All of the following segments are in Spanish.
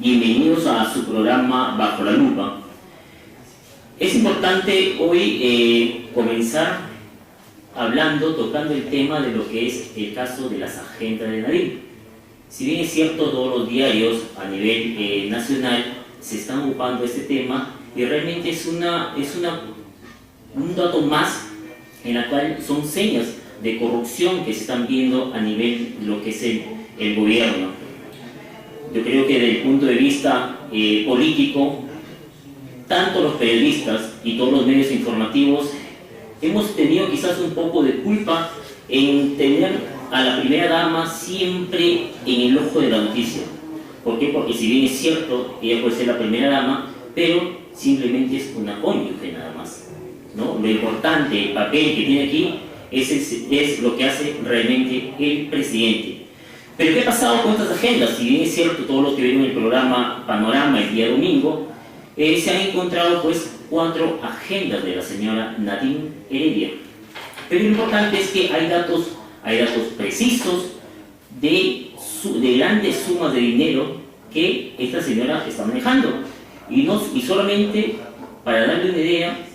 bienvenidos a su programa Bajo la Lupa. Es importante hoy comenzar tocando el tema de lo que es el caso de las agendas de Nadine. Si bien es cierto, todos los diarios a nivel nacional se están ocupando de este tema, y realmente es un dato más en la cual son señas de corrupción que se están viendo a nivel de lo que es el gobierno. Yo creo que desde el punto de vista político, tanto los periodistas y todos los medios informativos hemos tenido quizás un poco de culpa en tener a la primera dama siempre en el ojo de la noticia. ¿Por qué? Porque si bien es cierto, ella puede ser la primera dama, pero simplemente es una cónyuge nada más, ¿no? Lo importante, el papel que tiene aquí, es lo que hace realmente el presidente. Pero ¿qué ha pasado con estas agendas? Si bien es cierto, todos los que vieron el programa Panorama el día domingo, se han encontrado pues 4 agendas de la señora Nadine Heredia. Pero lo importante es que hay datos precisos de grandes sumas de dinero que esta señora está manejando. Y solamente para darle una idea,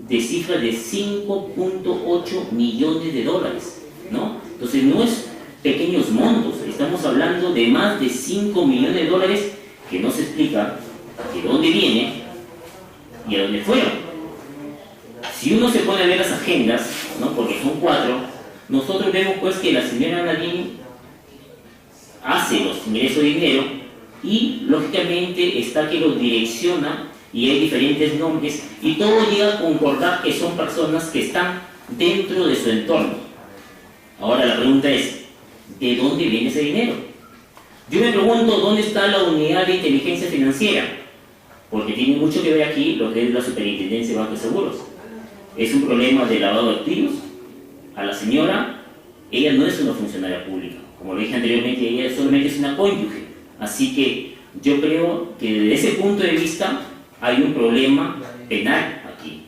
de cifras de 5.8 millones de dólares, ¿no? Entonces no es pequeños montos, estamos hablando de más de 5 millones de dólares que no se explica de dónde viene y a dónde fueron. Si uno se pone a ver las agendas, ¿no? Porque son 4, nosotros vemos pues que la señora Nadine hace los ingresos de dinero y lógicamente está que los direcciona, y hay diferentes nombres, y todo llega a concordar que son personas que están dentro de su entorno. Ahora la pregunta es, ¿de dónde viene ese dinero? Yo me pregunto, ¿dónde está la unidad de inteligencia financiera? Porque tiene mucho que ver aquí lo que es la Superintendencia de Bancos y Seguros. Es un problema de lavado de activos. A la señora, ella no es una funcionaria pública, como lo dije anteriormente, ella solamente es una cónyuge. Así que yo creo que desde ese punto de vista hay un problema penal aquí.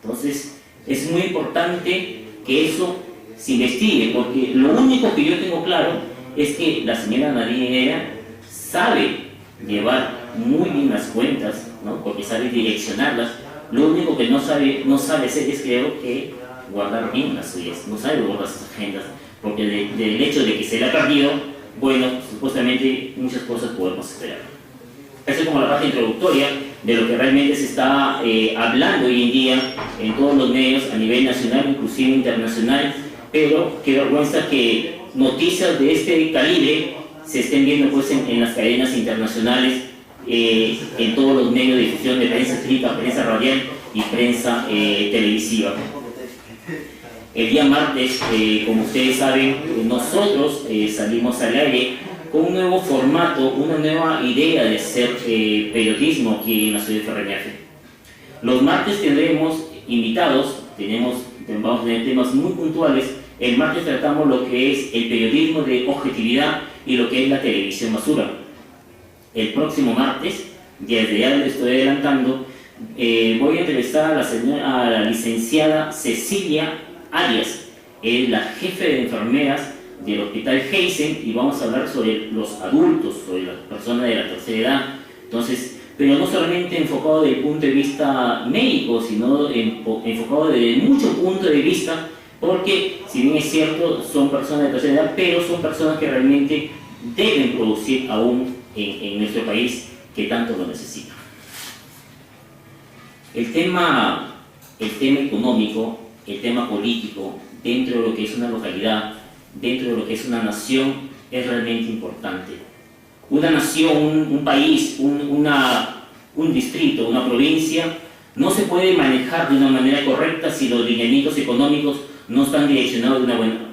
Entonces es muy importante que eso se investigue, porque lo único que yo tengo claro es que la señora Nadine Heredia sabe llevar muy bien las cuentas, ¿no? Porque sabe direccionarlas. Lo único que no sabe hacer es, creo que, guardar bien las suyas, no sabe guardar sus agendas, porque del hecho de que se le ha perdido, bueno, supuestamente muchas cosas podemos esperar. Esa es como la parte introductoria de lo que realmente se está hablando hoy en día en todos los medios a nivel nacional, inclusive internacional, pero qué vergüenza que noticias de este calibre se estén viendo pues en las cadenas internacionales, en todos los medios de difusión de prensa escrita, prensa radial y prensa televisiva. El día martes, como ustedes saben, nosotros salimos al aire con un nuevo formato, una nueva idea de hacer periodismo aquí en la ciudad de Ferreñafe. Los martes tendremos invitados, vamos a tener temas muy puntuales. El martes tratamos lo que es el periodismo de objetividad y lo que es la televisión basura. El próximo martes, desde ya les estoy adelantando, voy a entrevistar a la licenciada Cecilia Arias, es la jefe de enfermeras del Hospital Heisen, y vamos a hablar sobre los adultos, sobre las personas de la tercera edad. Entonces, pero no solamente enfocado desde el punto de vista médico, sino enfocado desde muchos puntos de vista, porque si bien es cierto, son personas de tercera edad, pero son personas que realmente deben producir aún en nuestro país, que tanto lo necesita. El tema económico, el tema político, dentro de lo que es una localidad, dentro de lo que es una nación, es realmente importante. Una nación, un país, un distrito, una provincia, no se puede manejar de una manera correcta si los lineamientos económicos no están direccionados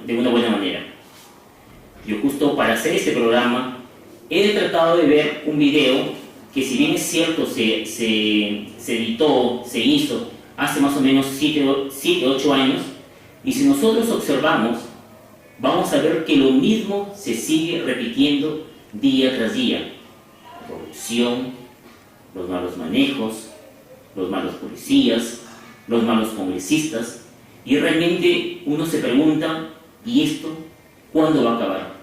de una buena manera. Yo justo para hacer este programa he tratado de ver un video que, si bien es cierto, se editó, se hizo hace más o menos 7-8 años, y si nosotros observamos, vamos a ver que lo mismo se sigue repitiendo día tras día. La corrupción, los malos manejos, los malos policías, los malos congresistas, y realmente uno se pregunta, ¿y esto cuándo va a acabar?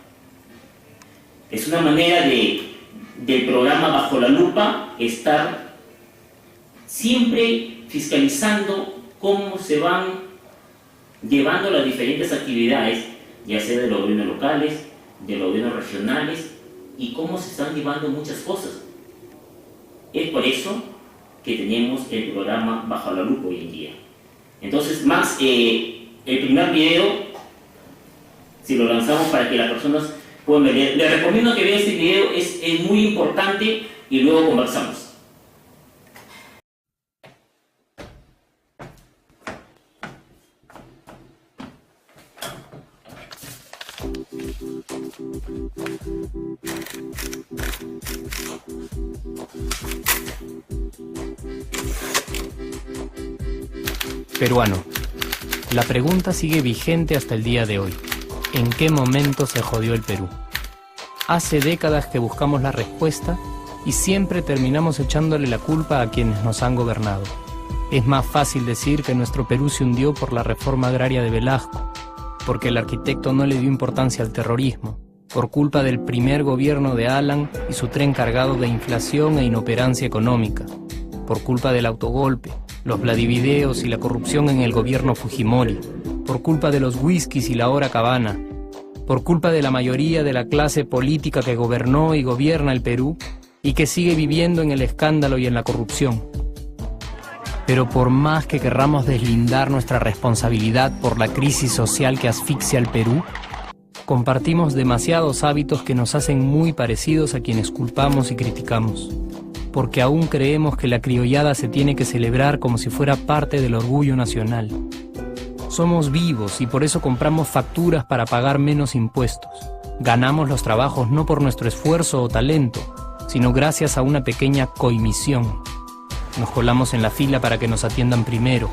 Es una manera de del programa Bajo la Lupa estar siempre fiscalizando cómo se van llevando las diferentes actividades, ya sea de los gobiernos locales, de los gobiernos regionales, y cómo se están llevando muchas cosas. Es por eso que tenemos el programa Bajo la Lupa hoy en día. Entonces, Max, el primer video, si lo lanzamos para que las personas puedan ver, les recomiendo que vean este video, es muy importante, y luego conversamos. Peruano. La pregunta sigue vigente hasta el día de hoy. ¿En qué momento se jodió el Perú? Hace décadas que buscamos la respuesta y siempre terminamos echándole la culpa a quienes nos han gobernado. Es más fácil decir que nuestro Perú se hundió por la reforma agraria de Velasco, porque el arquitecto no le dio importancia al terrorismo, por culpa del primer gobierno de Alan y su tren cargado de inflación e inoperancia económica, por culpa del autogolpe, los Vladivideos y la corrupción en el gobierno Fujimori, por culpa de los whiskies y la hora cabana, por culpa de la mayoría de la clase política que gobernó y gobierna el Perú y que sigue viviendo en el escándalo y en la corrupción. Pero por más que querramos deslindar nuestra responsabilidad por la crisis social que asfixia al Perú, compartimos demasiados hábitos que nos hacen muy parecidos a quienes culpamos y criticamos, porque aún creemos que la criollada se tiene que celebrar como si fuera parte del orgullo nacional. Somos vivos y por eso compramos facturas para pagar menos impuestos. Ganamos los trabajos no por nuestro esfuerzo o talento, sino gracias a una pequeña coimisión. Nos colamos en la fila para que nos atiendan primero,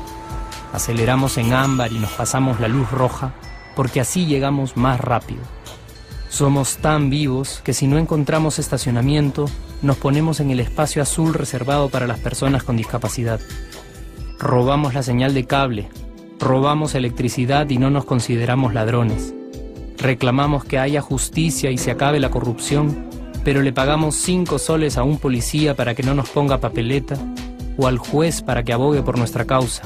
aceleramos en ámbar y nos pasamos la luz roja, porque así llegamos más rápido. Somos tan vivos que si no encontramos estacionamiento, nos ponemos en el espacio azul reservado para las personas con discapacidad. Robamos la señal de cable, robamos electricidad y no nos consideramos ladrones. Reclamamos que haya justicia y se acabe la corrupción, pero le pagamos 5 soles a un policía para que no nos ponga papeleta o al juez para que abogue por nuestra causa.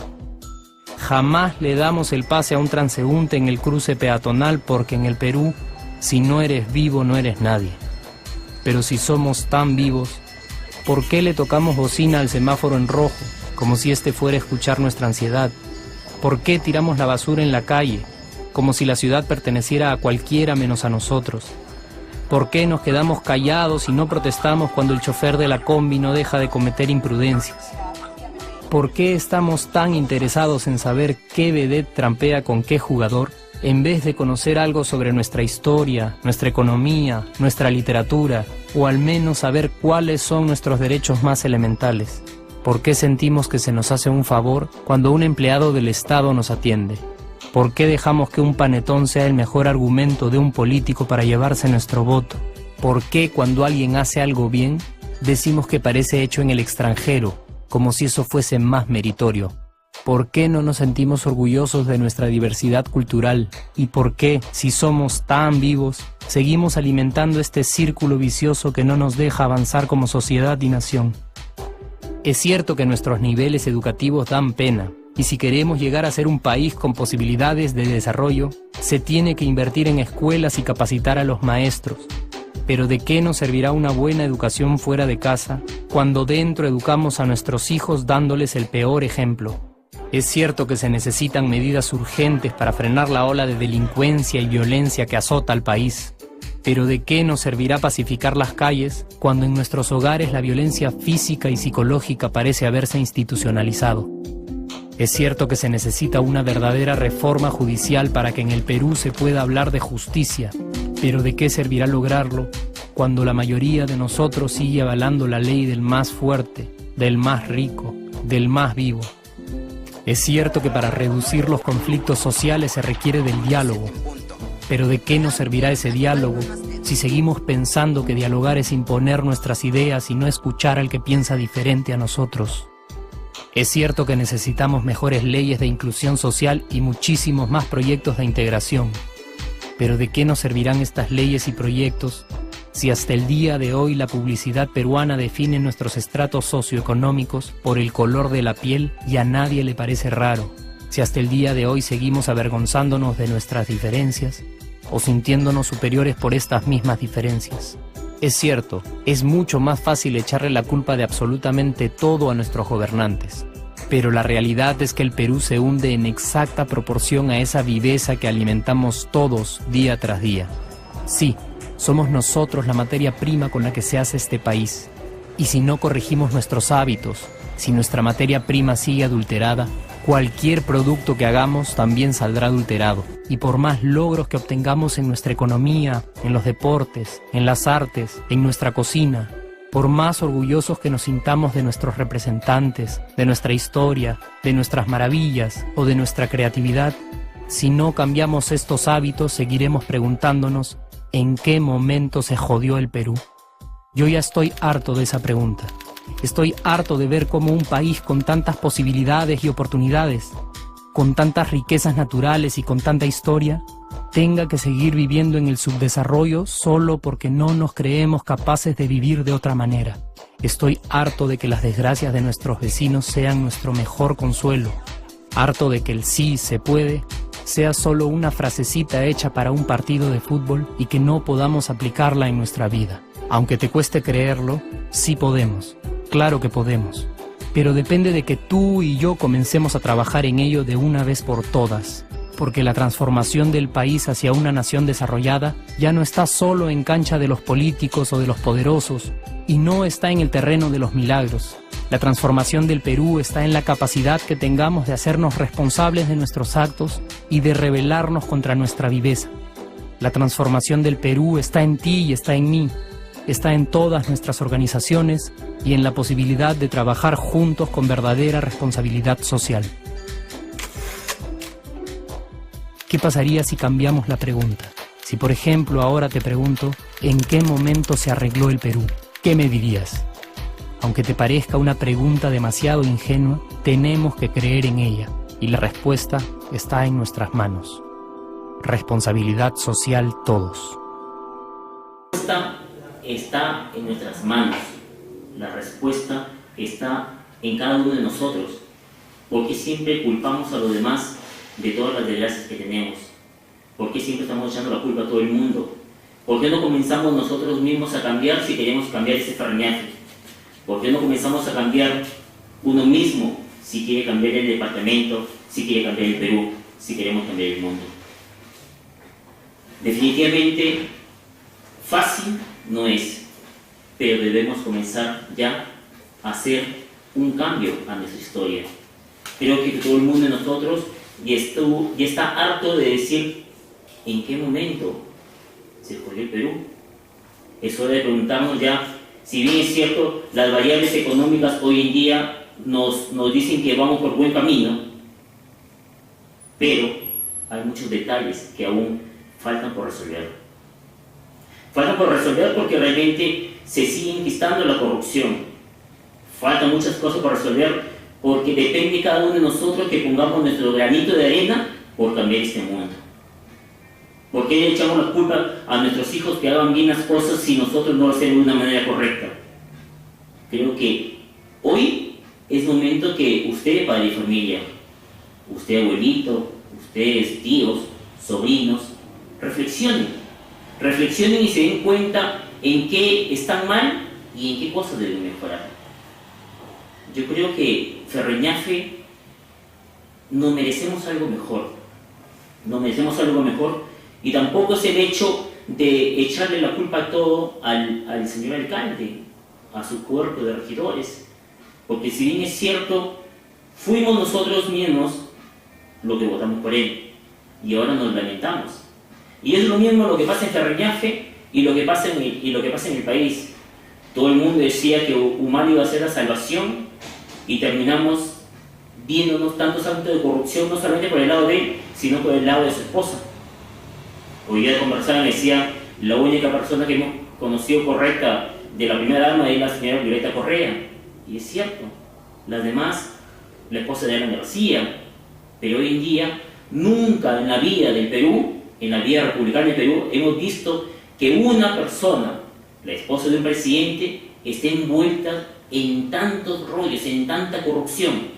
Jamás le damos el pase a un transeúnte en el cruce peatonal porque en el Perú, si no eres vivo, no eres nadie. Pero si somos tan vivos, ¿por qué le tocamos bocina al semáforo en rojo, como si este fuera a escuchar nuestra ansiedad? ¿Por qué tiramos la basura en la calle, como si la ciudad perteneciera a cualquiera menos a nosotros? ¿Por qué nos quedamos callados y no protestamos cuando el chofer de la combi no deja de cometer imprudencias? ¿Por qué estamos tan interesados en saber qué vedette trampea con qué jugador, en vez de conocer algo sobre nuestra historia, nuestra economía, nuestra literatura, o al menos saber cuáles son nuestros derechos más elementales? ¿Por qué sentimos que se nos hace un favor cuando un empleado del Estado nos atiende? ¿Por qué dejamos que un panetón sea el mejor argumento de un político para llevarse nuestro voto? ¿Por qué cuando alguien hace algo bien, decimos que parece hecho en el extranjero, como si eso fuese más meritorio? ¿Por qué no nos sentimos orgullosos de nuestra diversidad cultural? ¿Y por qué, si somos tan vivos, seguimos alimentando este círculo vicioso que no nos deja avanzar como sociedad y nación? Es cierto que nuestros niveles educativos dan pena, y si queremos llegar a ser un país con posibilidades de desarrollo, se tiene que invertir en escuelas y capacitar a los maestros. Pero ¿de qué nos servirá una buena educación fuera de casa cuando dentro educamos a nuestros hijos dándoles el peor ejemplo? Es cierto que se necesitan medidas urgentes para frenar la ola de delincuencia y violencia que azota al país. Pero ¿de qué nos servirá pacificar las calles cuando en nuestros hogares la violencia física y psicológica parece haberse institucionalizado? Es cierto que se necesita una verdadera reforma judicial para que en el Perú se pueda hablar de justicia, pero ¿de qué servirá lograrlo cuando la mayoría de nosotros sigue avalando la ley del más fuerte, del más rico, del más vivo? Es cierto que para reducir los conflictos sociales se requiere del diálogo, pero ¿de qué nos servirá ese diálogo si seguimos pensando que dialogar es imponer nuestras ideas y no escuchar al que piensa diferente a nosotros? Es cierto que necesitamos mejores leyes de inclusión social y muchísimos más proyectos de integración, pero ¿de qué nos servirán estas leyes y proyectos Si hasta el día de hoy la publicidad peruana define nuestros estratos socioeconómicos por el color de la piel y a nadie le parece raro, si hasta el día de hoy seguimos avergonzándonos de nuestras diferencias o sintiéndonos superiores por estas mismas diferencias. Es cierto, es mucho más fácil echarle la culpa de absolutamente todo a nuestros gobernantes, pero la realidad es que el Perú se hunde en exacta proporción a esa viveza que alimentamos todos día tras día. Sí, somos nosotros la materia prima con la que se hace este país. Y si no corregimos nuestros hábitos, si nuestra materia prima sigue adulterada, cualquier producto que hagamos también saldrá adulterado. Y por más logros que obtengamos en nuestra economía, en los deportes, en las artes, en nuestra cocina, por más orgullosos que nos sintamos de nuestros representantes, de nuestra historia, de nuestras maravillas o de nuestra creatividad, si no cambiamos estos hábitos, seguiremos preguntándonos ¿en qué momento se jodió el Perú? Yo ya estoy harto de esa pregunta. Estoy harto de ver cómo un país con tantas posibilidades y oportunidades, con tantas riquezas naturales y con tanta historia, tenga que seguir viviendo en el subdesarrollo solo porque no nos creemos capaces de vivir de otra manera. Estoy harto de que las desgracias de nuestros vecinos sean nuestro mejor consuelo. Harto de que el sí se puede sea solo una frasecita hecha para un partido de fútbol y que no podamos aplicarla en nuestra vida. Aunque te cueste creerlo, sí podemos. Claro que podemos. Pero depende de que tú y yo comencemos a trabajar en ello de una vez por todas. Porque la transformación del país hacia una nación desarrollada ya no está solo en cancha de los políticos o de los poderosos, y no está en el terreno de los milagros. La transformación del Perú está en la capacidad que tengamos de hacernos responsables de nuestros actos y de rebelarnos contra nuestra viveza. La transformación del Perú está en ti y está en mí, está en todas nuestras organizaciones y en la posibilidad de trabajar juntos con verdadera responsabilidad social. ¿Qué pasaría si cambiamos la pregunta? Si, por ejemplo, ahora te pregunto, ¿en qué momento se arregló el Perú? ¿Qué me dirías? Aunque te parezca una pregunta demasiado ingenua, tenemos que creer en ella, y la respuesta está en nuestras manos. Responsabilidad social todos. La respuesta está en nuestras manos. La respuesta está en cada uno de nosotros. ¿Por qué siempre culpamos a los demás de todas las desgracias que tenemos? ¿Por qué siempre estamos echando la culpa a todo el mundo? ¿Por qué no comenzamos nosotros mismos a cambiar si queremos cambiar ese ferñaje? ¿Por qué no comenzamos a cambiar uno mismo si quiere cambiar el departamento, si quiere cambiar el Perú, si queremos cambiar el mundo? Definitivamente fácil no es, pero debemos comenzar ya a hacer un cambio a nuestra historia. Creo que todo el mundo de nosotros ya está harto de decir ¿en qué momento se jodió el Perú? Es hora de preguntarnos ya. Si bien es cierto, las variables económicas hoy en día nos dicen que vamos por buen camino, pero hay muchos detalles que aún faltan por resolver. Faltan por resolver porque realmente se sigue enquistando la corrupción. Faltan muchas cosas por resolver porque depende cada uno de nosotros que pongamos nuestro granito de arena por cambiar este mundo. ¿Por qué le echamos la culpa a nuestros hijos que hagan bien las cosas si nosotros no lo hacemos de una manera correcta? Creo que hoy es momento que usted, padre de familia, usted, abuelito, ustedes, tíos, sobrinos, reflexionen y se den cuenta en qué están mal y en qué cosas deben mejorar. Yo creo que Ferreñafe no merecemos algo mejor, y tampoco es el hecho de echarle la culpa a todo al señor alcalde, a su cuerpo de regidores, porque si bien es cierto, fuimos nosotros mismos los que votamos por él, y ahora nos lamentamos. Y es lo mismo lo que pasa en Ferreñafe y lo que pasa en el país. Todo el mundo decía que Humala iba a ser la salvación y terminamos viéndonos tantos actos de corrupción, no solamente por el lado de él, sino por el lado de su esposa. Hoy día conversaban y decía, la única persona que hemos conocido correcta de la primera dama es la señora Violeta Correa. Y es cierto, las demás, la esposa de Alan García. Pero hoy en día, nunca en la vida del Perú, en la vida republicana del Perú, hemos visto que una persona la esposa de un presidente, esté envuelta en tantos rollos, en tanta corrupción.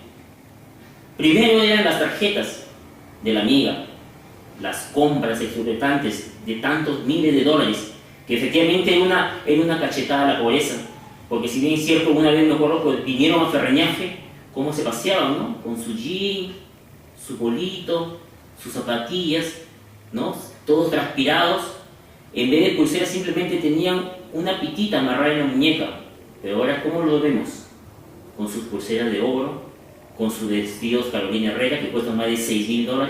Primero eran las tarjetas de la amiga, las compras exorbitantes de tantos miles de dólares, que efectivamente era una cachetada a la pobreza, porque si bien es cierto, una vez me acuerdo que vinieron a Ferreñafe, cómo se paseaban, ¿no? Con su jean, su bolito, sus zapatillas, ¿no? Todos transpirados. En vez de pulseras simplemente tenían una pitita amarrada en la muñeca. Pero ahora, ¿cómo lo vemos? Con sus pulseras de oro, con sus vestidos Carolina Herrera que cuestan más de $6.000.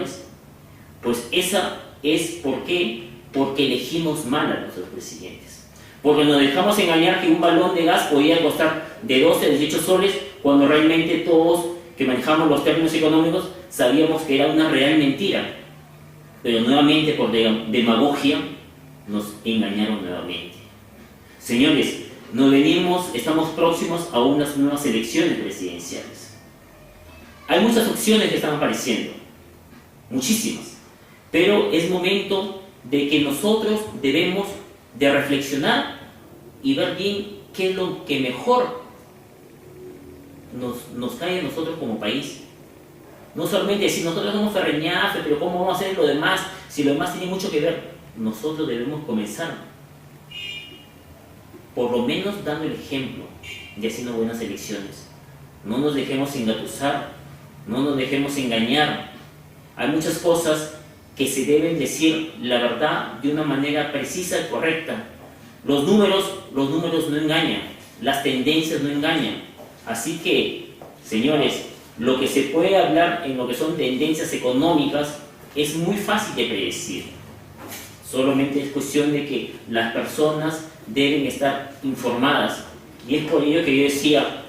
Pues esa es ¿por qué? Porque elegimos mal a nuestros presidentes. Porque nos dejamos engañar que un balón de gas podía costar de 12 a 18 soles, cuando realmente todos que manejamos los términos económicos sabíamos que era una real mentira. Pero nuevamente, por demagogia, nos engañaron nuevamente. Señores, estamos próximos a unas nuevas elecciones presidenciales. Hay muchas opciones que están apareciendo, muchísimas, pero es momento de que nosotros debemos de reflexionar y ver bien qué es lo que mejor nos cae a nosotros como país. No solamente decir, nosotros somos Ferreñafe, pero ¿cómo vamos a hacer lo demás? Si lo demás tiene mucho que ver. Nosotros debemos comenzar, por lo menos dando el ejemplo de haciendo buenas elecciones. No nos dejemos engatusar, no nos dejemos engañar. Hay muchas cosas que se deben decir la verdad de una manera precisa y correcta. Los números no engañan, las tendencias no engañan. Así que, señores, lo que se puede hablar en lo que son tendencias económicas es muy fácil de predecir. Solamente es cuestión de que las personas deben estar informadas. Y es por ello que yo decía,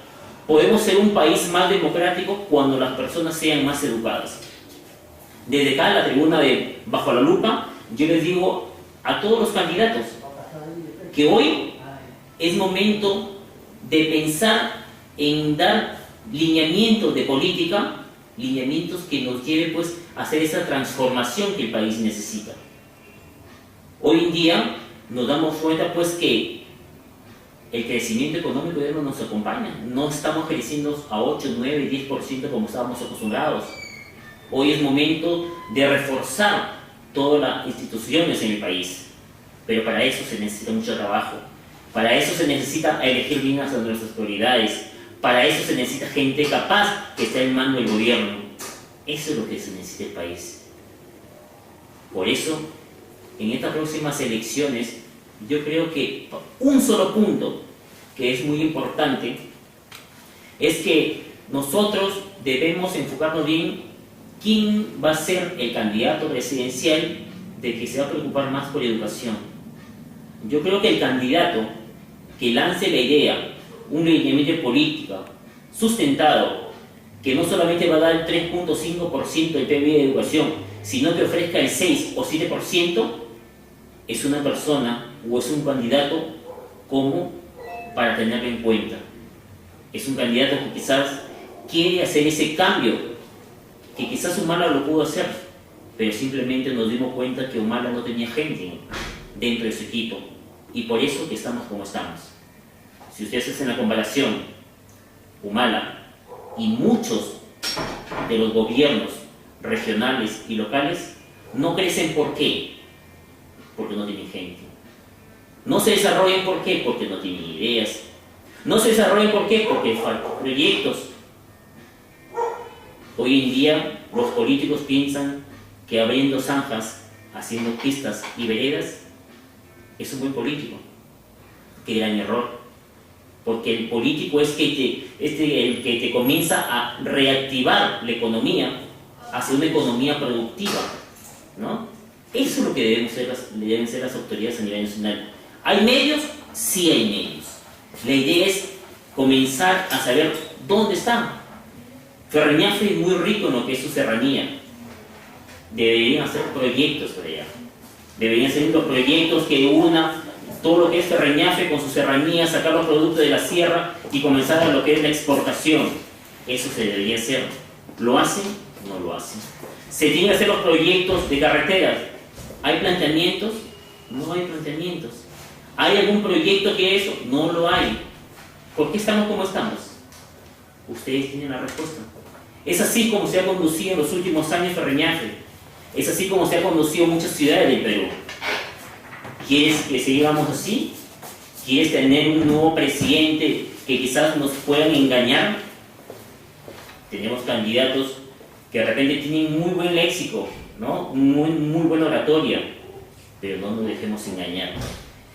podemos ser un país más democrático cuando las personas sean más educadas. Desde acá, en la tribuna de Bajo la Lupa, yo les digo a todos los candidatos que hoy es momento de pensar en dar lineamientos de política, lineamientos que nos lleven pues a hacer esa transformación que el país necesita. Hoy en día nos damos cuenta pues que el crecimiento económico ya no nos acompaña, no estamos creciendo a 8, 9, 10% como estábamos acostumbrados. Hoy es momento de reforzar todas las instituciones en el país, pero para eso se necesita mucho trabajo, para eso se necesita elegir bien a nuestras prioridades, para eso se necesita gente capaz que esté al mando del gobierno. Eso es lo que se necesita el país. Por eso, en estas próximas elecciones, yo creo que un solo punto que es muy importante es que nosotros debemos enfocarnos bien quién va a ser el candidato presidencial de que se va a preocupar más por educación. Yo creo que el candidato que lance la idea, un lineamiento político sustentado, que no solamente va a dar el 3.5% del PIB de educación, sino que ofrezca el 6 o 7%, es una persona o es un candidato como para tenerlo en cuenta. Es un candidato que quizás quiere hacer ese cambio, que quizás Humala lo pudo hacer, pero simplemente nos dimos cuenta que Humala no tenía gente dentro de su equipo, y por eso que estamos como estamos. Si ustedes hacen la comparación, Humala y muchos de los gobiernos regionales y locales no crecen. ¿Por qué? Porque no tienen gente. No se desarrollan. ¿Por qué? Porque no tienen ideas. No se desarrollan. ¿Por qué? Porque faltan proyectos. Hoy en día los políticos piensan que abriendo zanjas, haciendo pistas y veredas es un buen político. Qué gran error. Porque el político es el que te comienza a reactivar la economía hacia una economía productiva, ¿no? Eso es lo que deben ser las autoridades a nivel nacional. ¿Hay medios? Sí hay medios. La idea es comenzar a saber dónde están. Ferreñafe es muy rico en lo que es su serranía. Deberían hacer proyectos por allá. Deberían ser los proyectos que una todo lo que es Ferreñafe con su serranía, sacar los productos de la sierra y comenzar a lo que es la exportación. Eso se debería hacer. ¿Lo hacen? No lo hacen. Se tienen que hacer los proyectos de carreteras. ¿Hay planteamientos? No hay planteamientos. ¿Hay algún proyecto que eso? No lo hay. ¿Por qué estamos como estamos? Ustedes tienen la respuesta. Es así como se ha conducido en los últimos años Ferreñafe. Es así como se ha conducido muchas ciudades del Perú. ¿Quieres que sigamos así? ¿Quieres tener un nuevo presidente que quizás nos puedan engañar? Tenemos candidatos que de repente tienen muy buen léxico, ¿no? Muy buena oratoria, pero no nos dejemos engañar.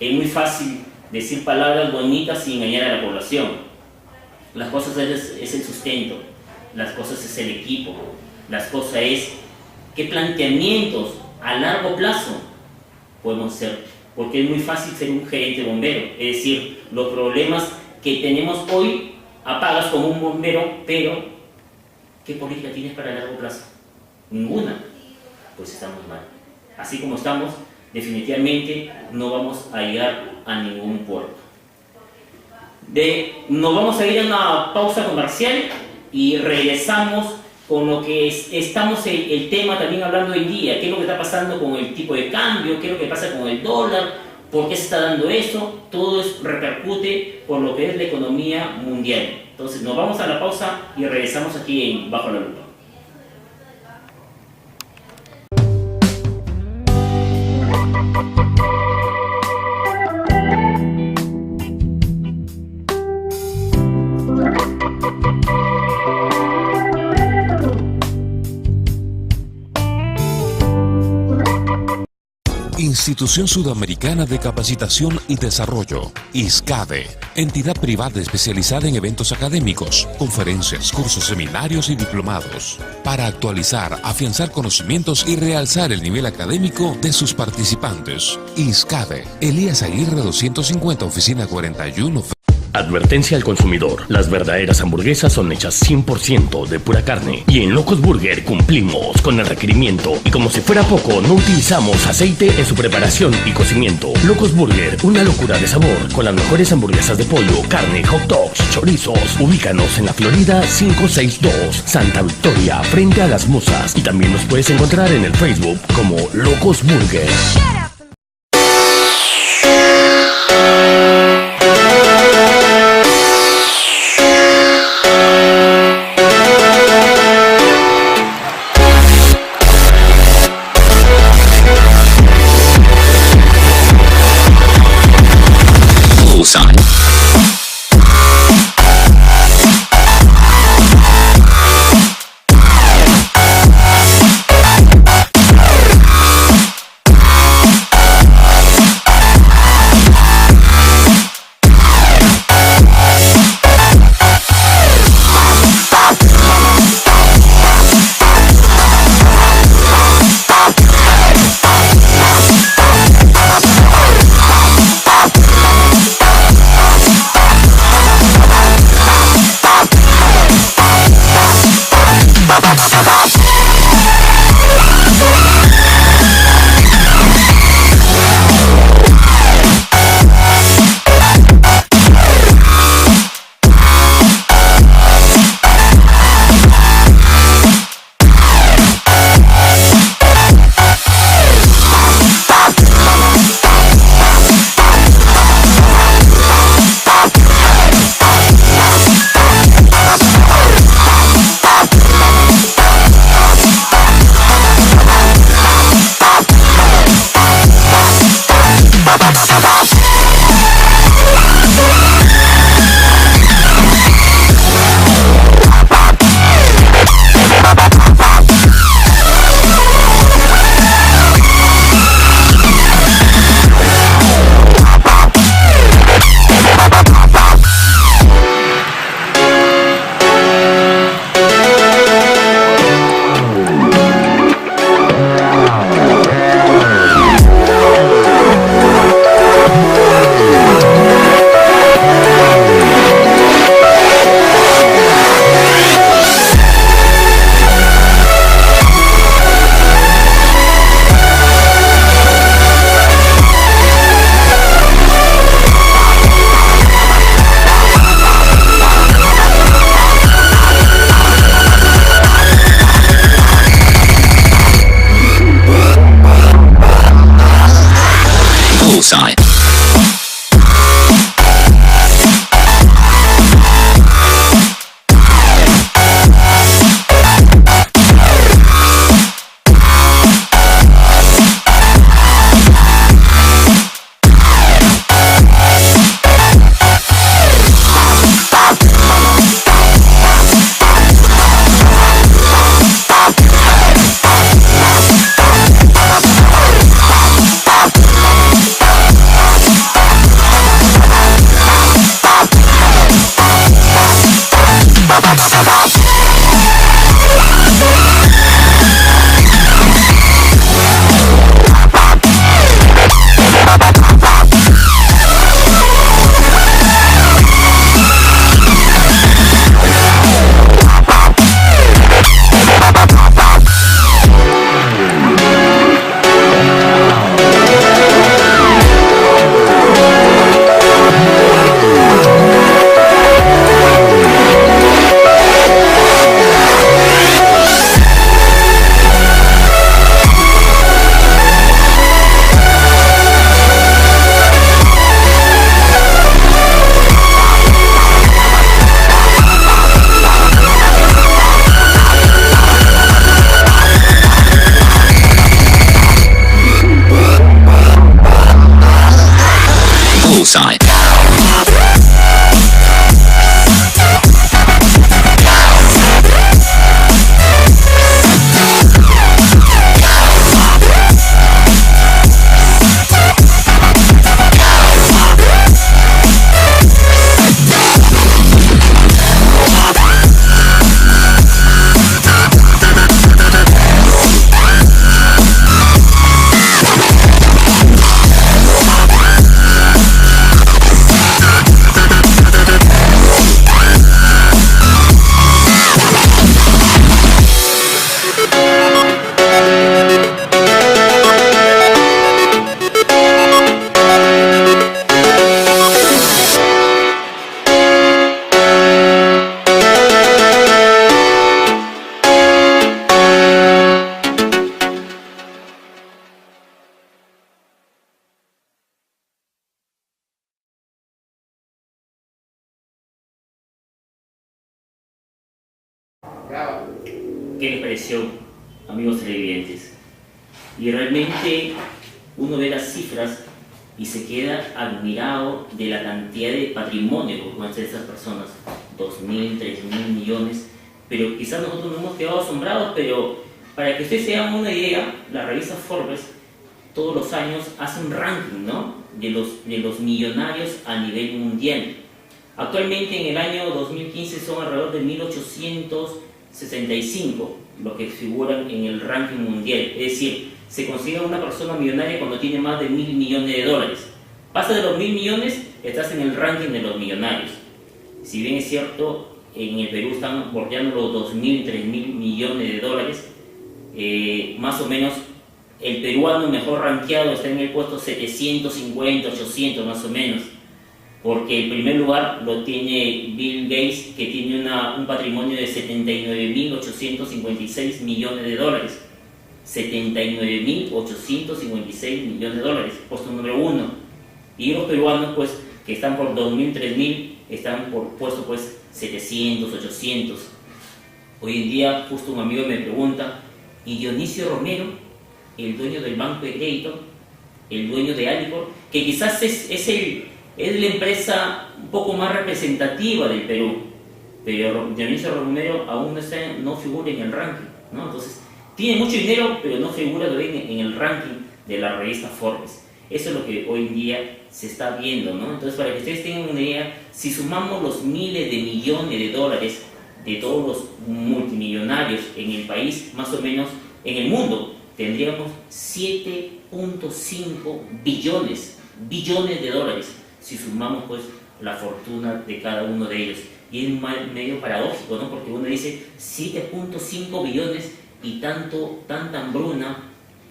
Es muy fácil decir palabras bonitas sin engañar a la población. Las cosas es el sustento, las cosas es el equipo, las cosas es qué planteamientos a largo plazo podemos hacer, porque es muy fácil ser un gerente bombero, es decir, los problemas que tenemos hoy apagas como un bombero, pero ¿qué política tienes para el largo plazo? Ninguna. Pues estamos mal. Así como estamos, definitivamente no vamos a llegar a ningún puerto. Nos vamos a ir a una pausa comercial y regresamos con lo que estamos el tema también hablando hoy día, qué es lo que está pasando con el tipo de cambio, qué es lo que pasa con el dólar, por qué se está dando eso, todo eso repercute por lo que es la economía mundial. Entonces nos vamos a la pausa y regresamos aquí en Bajo la Lupa. Institución Sudamericana de Capacitación y Desarrollo, ISCADE, entidad privada especializada en eventos académicos, conferencias, cursos, seminarios y diplomados, para actualizar, afianzar conocimientos y realzar el nivel académico de sus participantes. ISCADE, Elías Aguirre 250, oficina 41. Advertencia al consumidor: las verdaderas hamburguesas son hechas 100% de pura carne, y en Locos Burger cumplimos con el requerimiento, y como si fuera poco, no utilizamos aceite en su preparación y cocimiento. Locos Burger, una locura de sabor, con las mejores hamburguesas de pollo, carne, hot dogs, chorizos. Ubícanos en la Florida 562, Santa Victoria, frente a Las Musas, y también nos puedes encontrar en el Facebook como Locos Burger. ¿Qué les pareció, amigos televidentes? Y realmente uno ve las cifras y se queda admirado de la cantidad de patrimonio que pueden hacer estas personas, 2.000, 3.000 millones, pero quizás nosotros nos hemos quedado asombrados, pero para que ustedes se hagan una idea, la revista Forbes todos los años hace un ranking, ¿no?, de los millonarios a nivel mundial. Actualmente en el año 2015 son alrededor de 1.865 los que figuran en el ranking mundial, es decir, se considera una persona millonaria cuando tiene más de 1.000 millones de dólares. Pasa de los 1.000 millones, estás en el ranking de los millonarios. Si bien es cierto, en el Perú están bordeando los 2.000, 3.000 millones de dólares, más o menos el peruano mejor rankeado está en el puesto 750, 800 más o menos, porque el primer lugar lo tiene Bill Gates, que tiene un patrimonio de 79.856 millones de dólares. 79.856 millones de dólares, puesto número 1. Y los peruanos, pues, que están por 2.000, 3.000, están por puesto, pues, 700, 800. Hoy en día, justo un amigo me pregunta, ¿y Dionisio Romero, el dueño del Banco de Crédito, el dueño de Alicor, que quizás es la empresa un poco más representativa del Perú, pero Dionisio Romero aún no figura en el ranking, ¿no? Entonces, tiene mucho dinero, pero no figura todavía en el ranking de la revista Forbes. Eso es lo que hoy en día se está viendo, ¿no? Entonces, para que ustedes tengan una idea, si sumamos los miles de millones de dólares de todos los multimillonarios en el país, más o menos en el mundo, tendríamos 7.5 billones de dólares si sumamos, pues, la fortuna de cada uno de ellos. Y es medio paradójico, ¿no? Porque uno dice 7.5 billones y tanta hambruna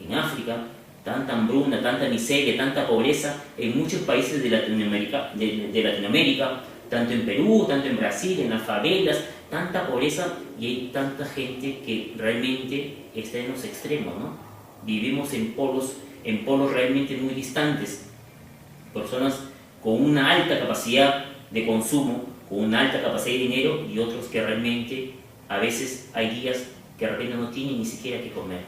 en África, tanta hambruna, tanta miseria, tanta pobreza en muchos países de Latinoamérica, tanto en Perú, tanto en Brasil, en las favelas, tanta pobreza, y hay tanta gente que realmente está en los extremos, ¿no? Vivimos en polos realmente muy distantes, personas con una alta capacidad de consumo, con una alta capacidad de dinero, y otros que realmente a veces hay días que de repente no tienen ni siquiera que comer.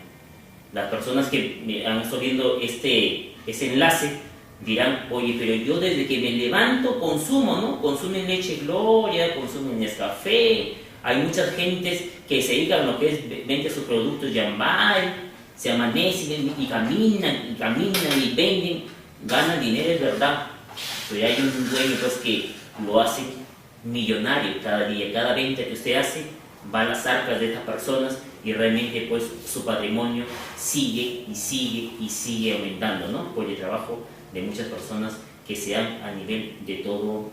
Las personas que han estado viendo ese enlace dirán, oye, pero yo desde que me levanto consumo, ¿no? Consumen leche Gloria, consumen Nescafé, hay muchas gentes que se dedican a lo que es vender sus productos Yambal, se amanecen y caminan y venden, ganan dinero, es verdad, pero hay un dueño, pues, que lo hace millonario cada día. Cada venta que usted hace va a las arcas de estas personas y realmente, pues, su patrimonio sigue aumentando, ¿no? Por el trabajo de muchas personas que se dan a nivel de todo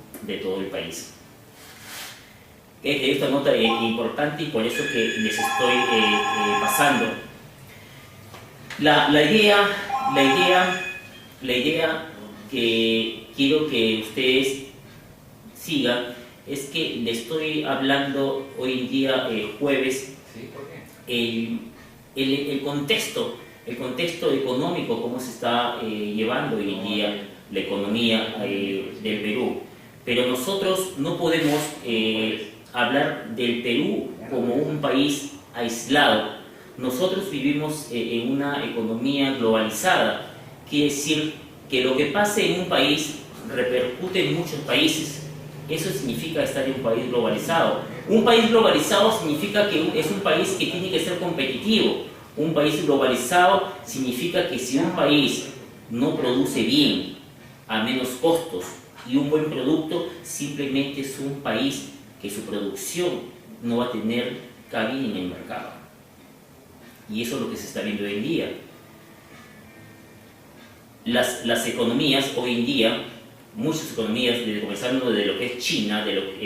el país. Esta nota es importante y por eso que les estoy pasando. La idea que quiero que ustedes sigan es que le estoy hablando hoy en día, jueves, el contexto económico, cómo se está llevando hoy en día la economía del Perú. Pero nosotros no podemos hablar del Perú como un país aislado. Nosotros vivimos en una economía globalizada, quiere decir que lo que pase en un país repercute en muchos países. Eso significa estar en un país globalizado. Un país globalizado significa que es un país que tiene que ser competitivo. Un país globalizado significa que si un país no produce bien, a menos costos y un buen producto, simplemente es un país que su producción no va a tener cabida en el mercado. Y eso es lo que se está viendo hoy en día. Las economías hoy en día, muchas economías, comenzando de lo que es China, de lo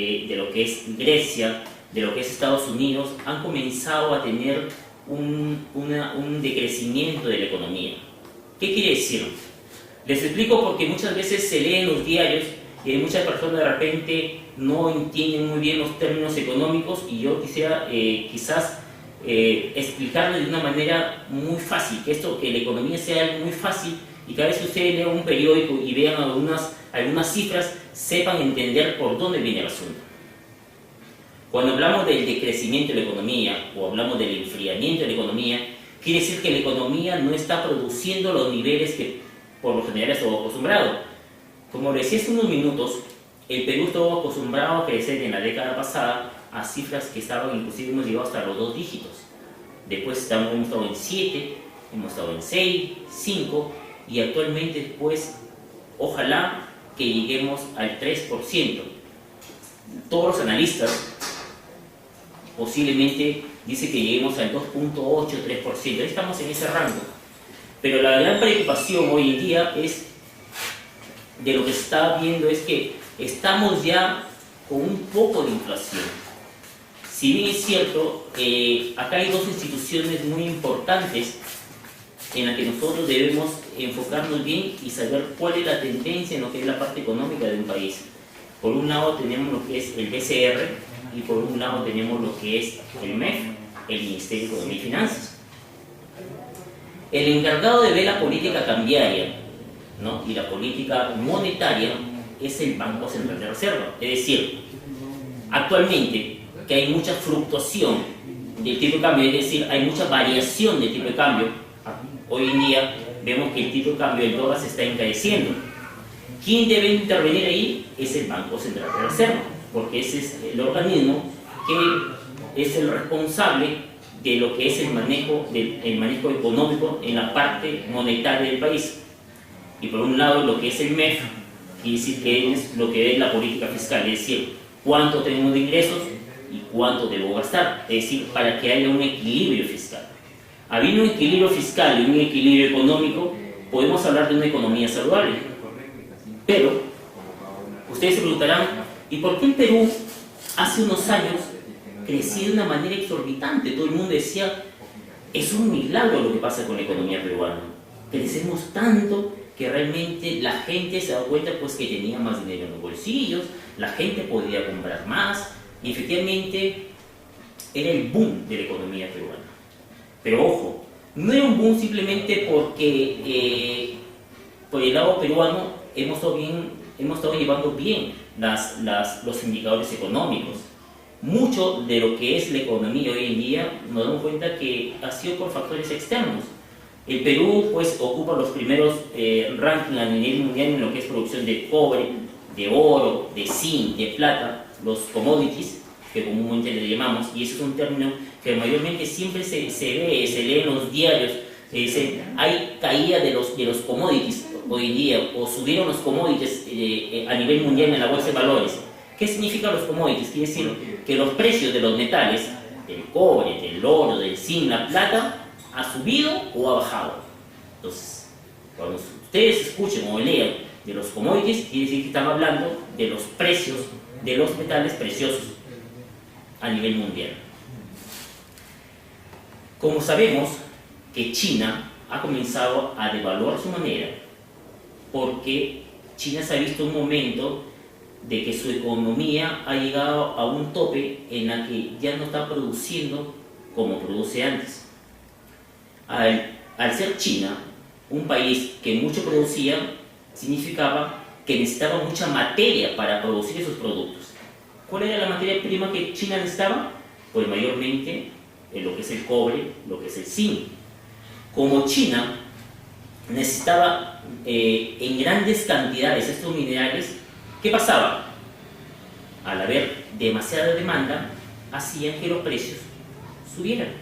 que es Grecia, de lo que es Estados Unidos, han comenzado a tener un decrecimiento de la economía. ¿Qué quiere decir? Les explico porque muchas veces se leen los diarios y muchas personas de repente no entienden muy bien los términos económicos, y yo quisiera quizás explicarles de una manera muy fácil, que la economía sea algo muy fácil, y cada vez que ustedes lean un periódico y vean algunas cifras, sepan entender por dónde viene el asunto. Cuando hablamos del decrecimiento de la economía o hablamos del enfriamiento de la economía, quiere decir que la economía no está produciendo los niveles que por lo general estamos acostumbrados. Como decía hace unos minutos, el Perú estuvo acostumbrado a crecer en la década pasada a cifras que estaban, inclusive hemos llegado hasta los 2 dígitos. Después hemos estado en 7, hemos estado en 6, 5 y actualmente pues ojalá que lleguemos al 3%. Todos los analistas posiblemente dicen que lleguemos al 2.8, 3%. Ahí estamos en ese rango. Pero la gran preocupación hoy en día es, de lo que se está viendo, es que estamos ya con un poco de inflación. Si bien es cierto, acá hay 2 instituciones muy importantes en las que nosotros debemos enfocarnos bien y saber cuál es la tendencia en lo que es la parte económica de un país. Por un lado tenemos lo que es el BCR y por un lado tenemos lo que es el MEF, el Ministerio de Economía y Finanzas. El encargado de ver la política cambiaria, ¿no?, y la política monetaria es el Banco Central de Reserva. Es decir, actualmente que hay mucha fluctuación del tipo de cambio, es decir, hay mucha variación del tipo de cambio. Hoy en día vemos que el tipo de cambio del dólar se está encareciendo. ¿Quién debe intervenir ahí? Es el Banco Central de Reserva, porque ese es el organismo que es el responsable de lo que es el manejo económico en la parte monetaria del país. Y por un lado lo que es el MEF, quiere decir que es lo que es la política fiscal, es decir, cuánto tenemos de ingresos y cuánto debo gastar, es decir, para que haya un equilibrio fiscal. Habiendo un equilibrio fiscal y un equilibrio económico, podemos hablar de una economía saludable. Pero ustedes se preguntarán, ¿y por qué el Perú hace unos años crecía de una manera exorbitante? Todo el mundo decía, es un milagro lo que pasa con la economía peruana. Crecemos tanto que realmente la gente se da cuenta pues que tenía más dinero en los bolsillos, la gente podía comprar más, y efectivamente era el boom de la economía peruana. Pero ojo, no era un boom simplemente porque por el lado peruano hemos estado llevando bien los indicadores económicos. Mucho de lo que es la economía hoy en día nos damos cuenta que ha sido por factores externos. El Perú pues ocupa los primeros rankings a nivel mundial en lo que es producción de cobre, de oro, de zinc, de plata, los commodities, que comúnmente le llamamos, y eso es un término que mayormente siempre se lee en los diarios. Se dice, hay caída de los commodities hoy en día, o subieron los commodities a nivel mundial en la bolsa de valores. ¿Qué significan los commodities? Quiere decir que los precios de los metales, del cobre, del oro, del zinc, la plata, ha subido o ha bajado. Entonces, cuando ustedes escuchen o lean de los commodities, quiere decir que están hablando de los precios de los metales preciosos a nivel mundial. Como sabemos que China ha comenzado a devaluar su moneda porque China se ha visto un momento de que su economía ha llegado a un tope en la que ya no está produciendo como produce antes. Al ser China un país que mucho producía, significaba que necesitaba mucha materia para producir esos productos. ¿Cuál era la materia prima que China necesitaba? Pues mayormente lo que es el cobre, lo que es el zinc. Como China necesitaba en grandes cantidades estos minerales, ¿qué pasaba? Al haber demasiada demanda, hacían que los precios subieran.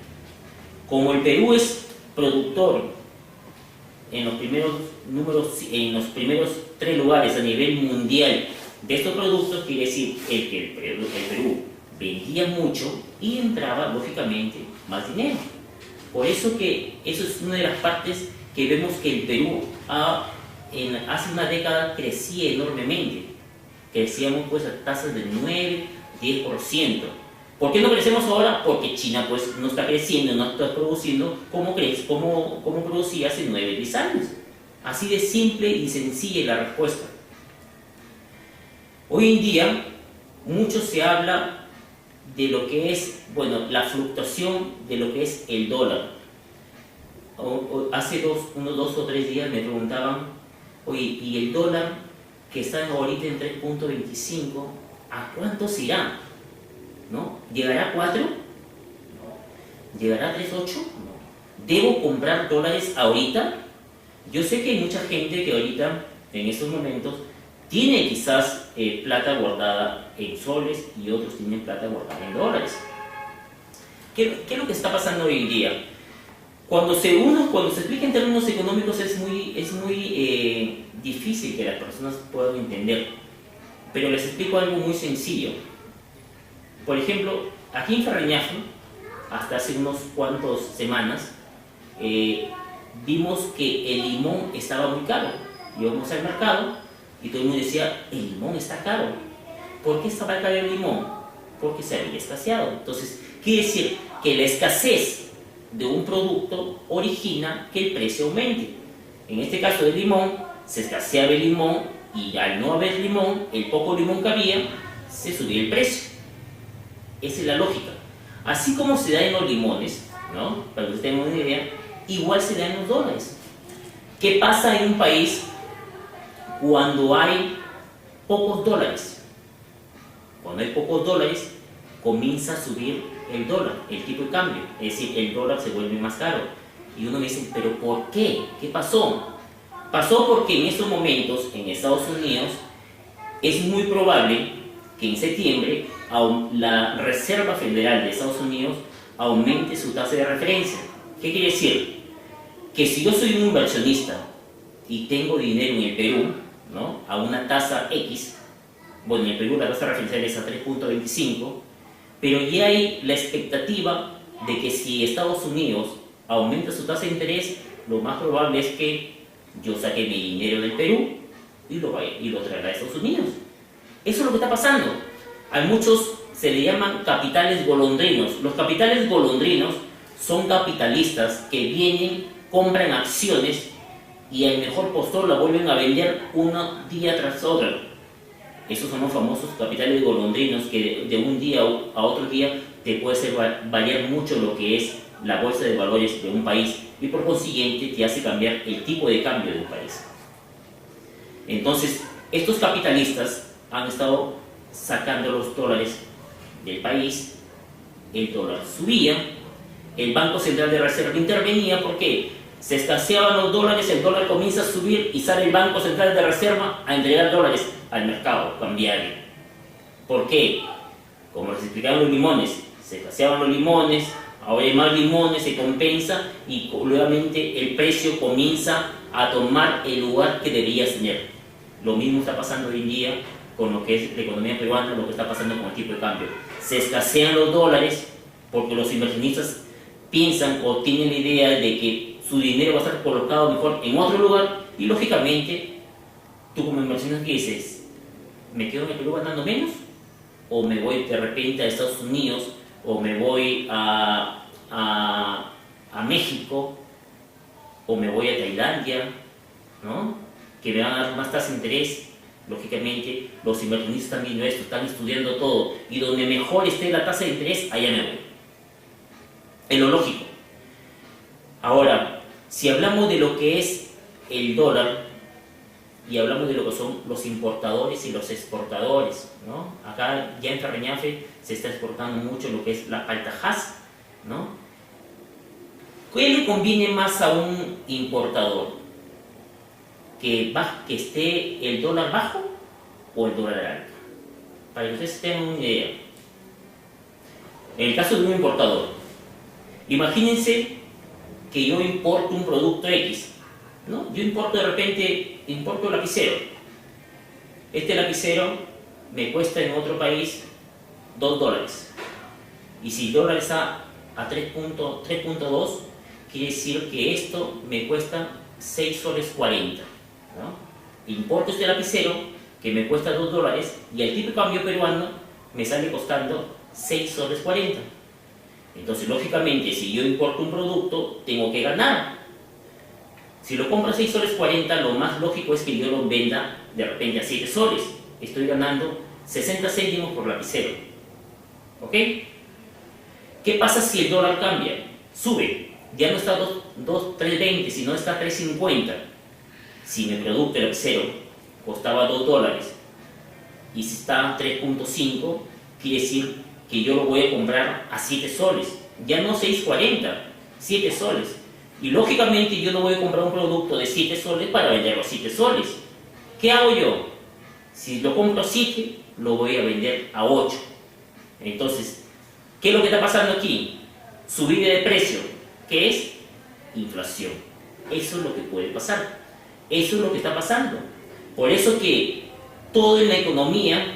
Como el Perú es productor en los primeros 3 lugares a nivel mundial de estos productos, quiere decir que el Perú vendía mucho y entraba lógicamente más dinero. Por eso que eso es una de las partes que vemos que el Perú hace una década crecía enormemente. Crecíamos pues a tasas de 9-10%. ¿Por qué no crecemos ahora? Porque China pues no está creciendo, no está produciendo como producía hace 9-10 años. Así de simple y sencilla es la respuesta. Hoy en día mucho se habla de lo que es, la fluctuación de lo que es el dólar. Hace unos 2 o 3 días me preguntaban, oye, ¿y el dólar que está ahorita en 3.25, a cuánto se irá? ¿no? ¿Llegará a 4? No. ¿Llegará a 3.8? No. ¿Debo comprar dólares ahorita? Yo sé que hay mucha gente que ahorita, en estos momentos, tiene quizás plata guardada en soles y otros tienen plata guardada en dólares. ¿Qué es lo que está pasando hoy en día? Cuando se explica en términos económicos es muy difícil que las personas puedan entender, pero les explico algo muy sencillo. Por ejemplo, aquí en Ferreñafe, hasta hace unos cuantos semanas, vimos que el limón estaba muy caro. Íbamos al mercado y todo el mundo decía, el limón está caro. ¿Por qué estaba caro el limón? Porque se había escaseado. Entonces, quiere decir que la escasez de un producto origina que el precio aumente. En este caso del limón, se escaseaba el limón y al no haber limón, el poco limón que había, se subía el precio. Esa es la lógica. Así como se da en los limones, ¿no? Para que ustedes tengan una idea, igual se da en los dólares. ¿Qué pasa en un país cuando hay pocos dólares? Cuando hay pocos dólares, comienza a subir el dólar, el tipo de cambio, es decir, el dólar se vuelve más caro. Y uno me dice, ¿pero por qué? ¿Qué pasó? Pasó porque en estos momentos, en Estados Unidos, es muy probable que en septiembre la Reserva Federal de Estados Unidos aumente su tasa de referencia. ¿Qué quiere decir? Que si yo soy un inversionista y tengo dinero en el Perú, ¿no? A una tasa X, bueno, en el Perú la tasa referencial es a 3.25, pero ya hay la expectativa de que si Estados Unidos aumenta su tasa de interés, lo más probable es que yo saque mi dinero del Perú y lo traiga a Estados Unidos. Eso es lo que está pasando. A muchos se le llaman capitales golondrinos. Los capitales golondrinos son capitalistas que vienen, compran acciones y al mejor postor la vuelven a vender un día tras otro. Esos son los famosos capitales golondrinos que de un día a otro día te puede hacer variar mucho lo que es la bolsa de valores de un país y por consiguiente te hace cambiar el tipo de cambio de un país. Entonces, estos capitalistas han estado sacando los dólares del país, el dólar subía, el Banco Central de Reserva intervenía porque se escaseaban los dólares, el dólar comienza a subir y sale el Banco Central de Reserva a entregar dólares al mercado cambiario. ¿Por qué? Como les explicaban los limones, se escaseaban los limones, ahora hay más limones, se compensa y nuevamente el precio comienza a tomar el lugar que debería tener. Lo mismo está pasando hoy en día con lo que es la economía peruana, lo que está pasando con el tipo de cambio. Se escasean los dólares porque los inversionistas piensan o tienen la idea de que su dinero va a estar colocado mejor en otro lugar y lógicamente tú como inversionista ¿qué dices? ¿Me quedo en el Perú ganando menos? ¿O me voy de repente a Estados Unidos? ¿O me voy a México? ¿O me voy a Tailandia? ¿No? Que me van a dar más tasa de interés. Lógicamente los inversionistas están viendo esto, están estudiando todo y donde mejor esté la tasa de interés, allá me voy. Es lo lógico. Ahora, si hablamos de lo que es el dólar y hablamos de lo que son los importadores y los exportadores, ¿no? Acá ya en Ferreñafe se está exportando mucho lo que es la palta Hass, ¿no? ¿Qué le conviene más a un importador? ¿Que esté el dólar bajo o el dólar alto? Para que ustedes tengan una idea. En el caso de un importador, imagínense que yo importo un producto X, ¿no? Yo importo lapicero. Este lapicero me cuesta en otro país $2. Y si el dólar está a 3.2, quiere decir que esto me cuesta 6 soles 40. ¿No? Importo este lapicero que me cuesta $2 y el tipo de cambio peruano me sale costando 6 soles 40. Entonces, lógicamente, si yo importo un producto, tengo que ganar. Si lo compro a 6 soles 40, lo más lógico es que yo lo venda de repente a 7 soles. Estoy ganando 60 céntimos por lapicero. ¿Ok? ¿Qué pasa si el dólar cambia? Sube. Ya no está 3.20, sino está 3.50. Si mi producto lapicero costaba $2 y si está 3.5, quiere decir que yo lo voy a comprar a 7 soles, ya no 6.40, 7 soles. Y lógicamente yo no voy a comprar un producto de 7 soles para venderlo a 7 soles. ¿Qué hago yo? Si lo compro a 7, lo voy a vender a 8. Entonces, ¿qué es lo que está pasando aquí? Subida de precio. ¿Qué es? Inflación. Eso es lo que puede pasar. Eso es lo que está pasando. Por eso que todo en la economía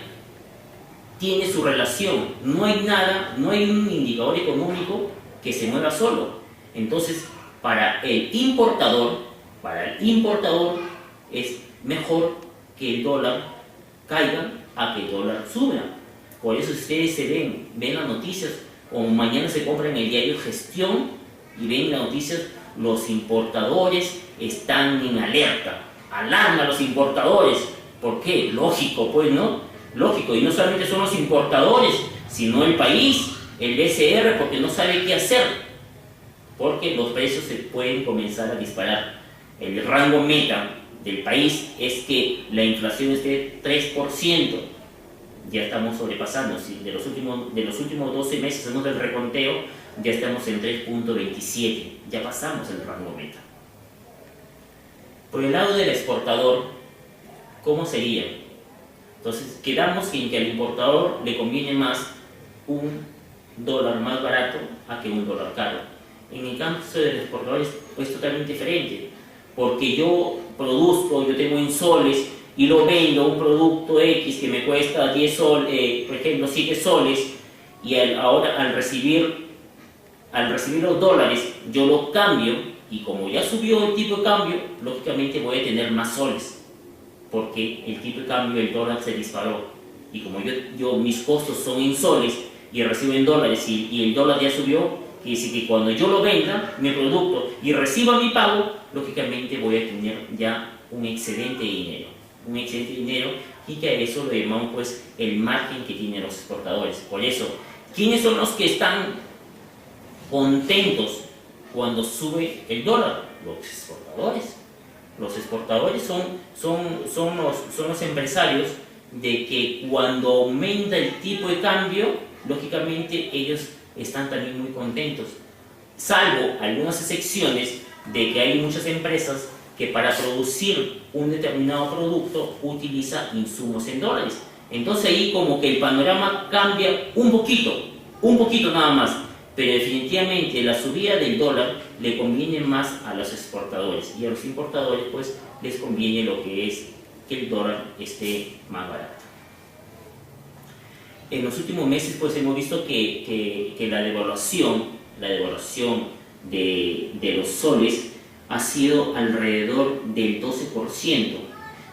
tiene su relación. No hay nada, no hay un indicador económico que se mueva solo. Entonces, para el importador es mejor que el dólar caiga a que el dólar suba. Por eso ustedes ven las noticias, o mañana se compran el diario Gestión y ven las noticias, los importadores están en alerta, alarma a los importadores. ¿Por qué? Lógico, pues, ¿no? Lógico, y no solamente son los importadores, sino el país, el BCR, porque no sabe qué hacer, porque los precios se pueden comenzar a disparar. El rango meta del país es que la inflación esté 3%. Ya estamos sobrepasando, si de los últimos 12 meses hacemos el reconteo, ya estamos en 3.27, ya pasamos el rango meta. Por el lado del exportador, ¿cómo sería? Entonces, quedamos en que al importador le conviene más un dólar más barato a que un dólar caro. En el caso del exportador es totalmente diferente, porque yo produzco, yo tengo en soles y lo vendo un producto X que me cuesta 10 soles, por ejemplo 7 soles, y ahora al recibir los dólares yo los cambio, y como ya subió el tipo de cambio, lógicamente voy a tener más soles, porque el tipo de cambio del dólar se disparó, y como mis costos son en soles y recibo en dólares y el dólar ya subió, quiere decir que cuando yo lo venda, mi producto, y reciba mi pago, lógicamente voy a tener ya un excedente de dinero, y que a eso lo llamamos pues el margen que tienen los exportadores. Por eso, ¿quiénes son los que están contentos cuando sube el dólar? Los exportadores. Los exportadores son los empresarios de que cuando aumenta el tipo de cambio, lógicamente ellos están también muy contentos, salvo algunas excepciones de que hay muchas empresas que para producir un determinado producto utiliza insumos en dólares. Entonces ahí como que el panorama cambia un poquito nada más, pero definitivamente la subida del dólar le conviene más a los exportadores, y a los importadores pues les conviene lo que es que el dólar esté más barato. En los últimos meses pues hemos visto que la devaluación de los soles ha sido alrededor del 12%.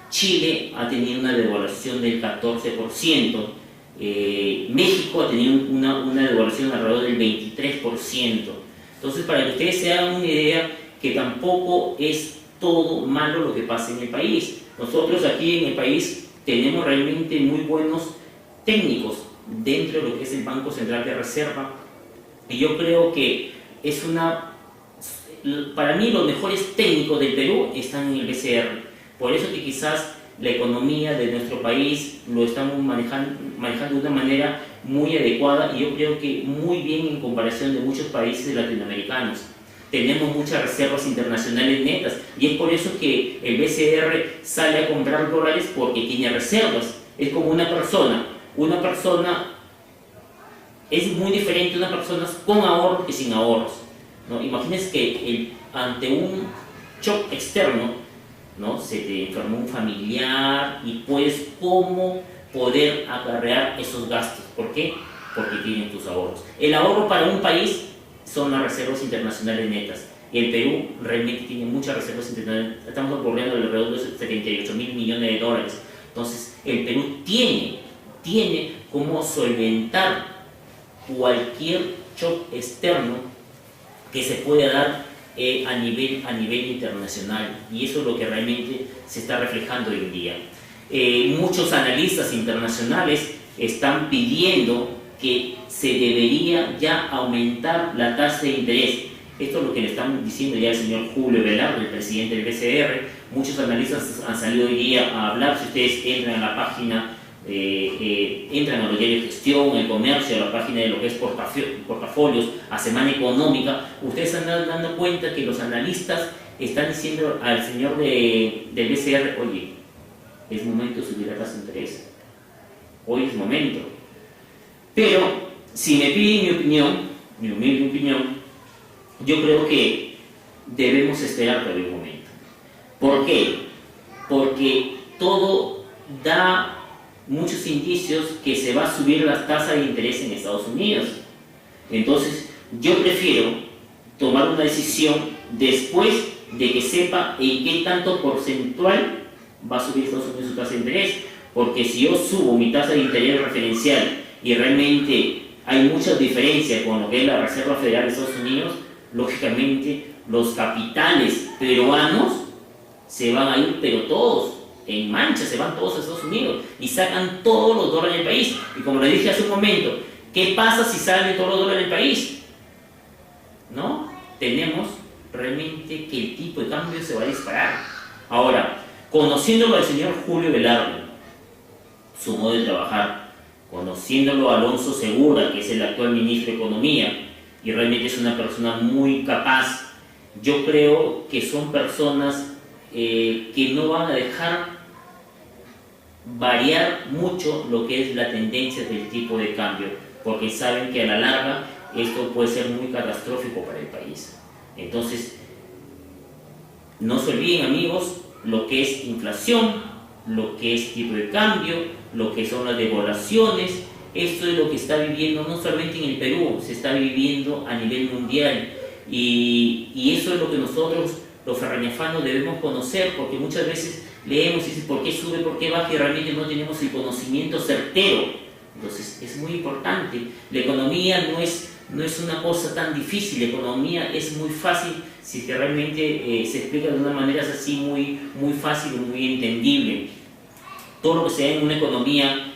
Chile ha tenido una devaluación del 14%, México ha tenido una devaluación alrededor del 23%. Entonces, para que ustedes se hagan una idea, que tampoco es todo malo lo que pasa en el país. Nosotros aquí en el país tenemos realmente muy buenos técnicos dentro de lo que es el Banco Central de Reserva, y yo creo que para mí los mejores técnicos del Perú están en el BCR. Por eso que quizás la economía de nuestro país lo estamos manejando de una manera muy adecuada, y yo creo que muy bien en comparación de muchos países latinoamericanos. Tenemos muchas reservas internacionales netas, y es por eso que el BCR sale a comprar dólares, porque tiene reservas. Es como una persona es muy diferente una persona con ahorros que sin ahorros, ¿no? Imagínense que ante un shock externo, ¿no? Se te enfermó un familiar y pues cómo poder acarrear esos gastos. ¿Por qué? Porque tienen tus ahorros. El ahorro para un país son las reservas internacionales netas. Y el Perú realmente tiene muchas reservas internacionales. Estamos bordeando alrededor de 78.000 millones de dólares. Entonces, el Perú tiene cómo solventar cualquier shock externo que se pueda dar a nivel internacional, y eso es lo que realmente se está reflejando hoy en día. Muchos analistas internacionales están pidiendo que se debería ya aumentar la tasa de interés. Esto es lo que le están diciendo ya el señor Julio Velarde, el presidente del BCR. Muchos analistas han salido hoy día a hablar. Si ustedes entran a la página entran a los diarios de gestión, el comercio, a la página de lo que es portafolios, a Semana Económica, ustedes se han dando cuenta que los analistas están diciendo al señor del BCR, oye, es momento de subir la tasa de interés, hoy es momento. Pero si me piden mi opinión, mi humilde opinión, yo creo que debemos esperar todavía un momento. ¿Por qué? Porque todo da muchos indicios que se va a subir la tasa de interés en Estados Unidos. Entonces, yo prefiero tomar una decisión después de que sepa en qué tanto porcentual va a subir Estados Unidos su tasa de interés. Porque si yo subo mi tasa de interés referencial y realmente hay muchas diferencias con lo que es la Reserva Federal de Estados Unidos, lógicamente los capitales peruanos se van a ir, pero todos, en mancha, se van todos a Estados Unidos y sacan todos los dólares del país. Y como le dije hace un momento, ¿qué pasa si salen todos los dólares del país? ¿No? Tenemos realmente que el tipo de cambio se va a disparar. Ahora, conociéndolo al señor Julio Velarde, su modo de trabajar, conociéndolo a Alonso Segura, que es el actual ministro de Economía, y realmente es una persona muy capaz, yo creo que son personas que no van a dejar variar mucho lo que es la tendencia del tipo de cambio, porque saben que a la larga esto puede ser muy catastrófico para el país. Entonces, no se olviden, amigos, lo que es inflación, lo que es tipo de cambio, lo que son las devaluaciones. Esto es lo que está viviendo no solamente en el Perú, se está viviendo a nivel mundial, y eso es lo que nosotros los ferreñafanos debemos conocer, porque muchas veces leemos y dicen por qué sube, por qué baja, y realmente no tenemos el conocimiento certero. Entonces es muy importante. La economía no es una cosa tan difícil, la economía es muy fácil si que realmente se explica de una manera así muy fácil y muy entendible. Todo lo que se da en una economía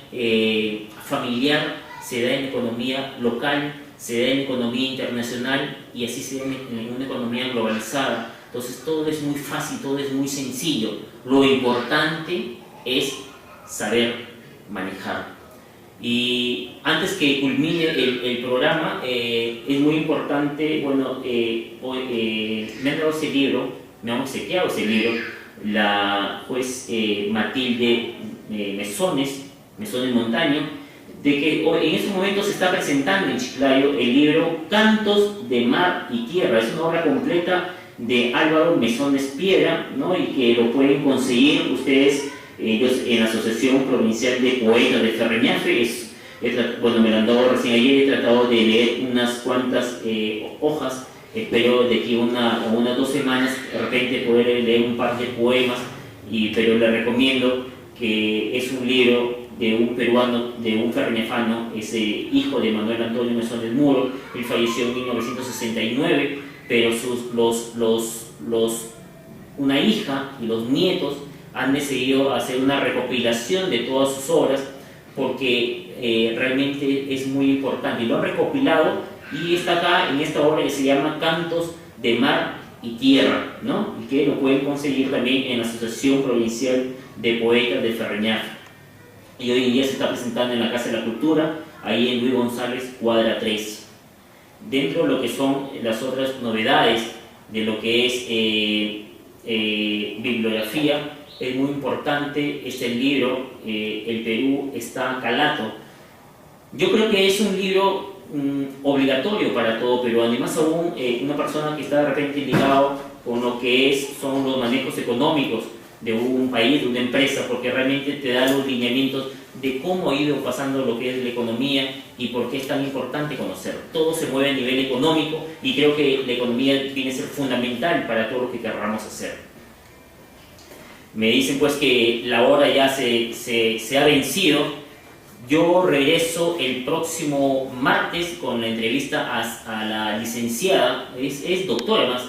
familiar se da en economía local, se da en economía internacional y así se da en una economía globalizada. Entonces todo es muy fácil, todo es muy sencillo. Lo importante es saber manejar. Y antes que culmine el programa, es muy importante, bueno, me han dado ese libro, me han obsequiado ese libro, la juez Matilde Mesones Montaño, de que en este momento se está presentando en Chiclayo el libro Cantos de Mar y Tierra. Es una obra completa de Álvaro Mesones Piedra, ¿no? Y que lo pueden conseguir ustedes ellos en la Asociación Provincial de Poetas de Ferreñafe. Bueno, me lo han dado recién ayer, he tratado de leer unas cuantas hojas, espero de aquí unas 2 semanas de repente poder leer un par de poemas, pero le recomiendo que es un libro de un peruano, de un ferreñafano, ese hijo de Manuel Antonio Mesones Muro. Él falleció en 1969, pero una hija y los nietos han decidido hacer una recopilación de todas sus obras, porque realmente es muy importante, y lo han recopilado y está acá en esta obra que se llama Cantos de Mar y Tierra, ¿no? Y que lo pueden conseguir también en la Asociación Provincial de Poetas de Ferreñafe, y hoy en día se está presentando en la Casa de la Cultura, ahí en Luis González, cuadra 3. Dentro de lo que son las otras novedades de lo que es bibliografía, es muy importante el libro El Perú está calato. Yo creo que es un libro obligatorio para todo peruano, y más aún una persona que está de repente ligado con lo que son los manejos económicos de un país, de una empresa, porque realmente te da los lineamientos de cómo ha ido pasando lo que es la economía y por qué es tan importante conocer. Todo se mueve a nivel económico, y creo que la economía viene a ser fundamental para todo lo que querramos hacer. Me dicen pues que la hora ya se ha vencido. Yo regreso el próximo martes con la entrevista a la licenciada, es doctora más,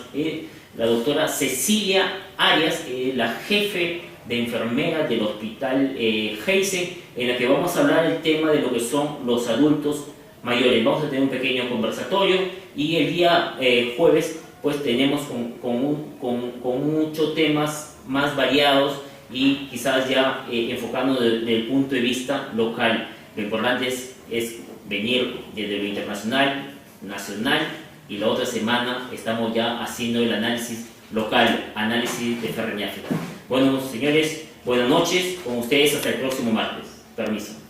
la doctora Cecilia Arias, la jefe de enfermeras del Hospital Heisen, en la que vamos a hablar el tema de lo que son los adultos mayores. Vamos a tener un pequeño conversatorio, y el día jueves pues tenemos con muchos temas más variados y quizás ya enfocarnos desde el punto de vista local. Lo importante es venir desde lo internacional, nacional, y la otra semana estamos ya haciendo el análisis local, análisis de Ferreñáfrica. Bueno, señores, buenas noches, con ustedes hasta el próximo martes. Permiso.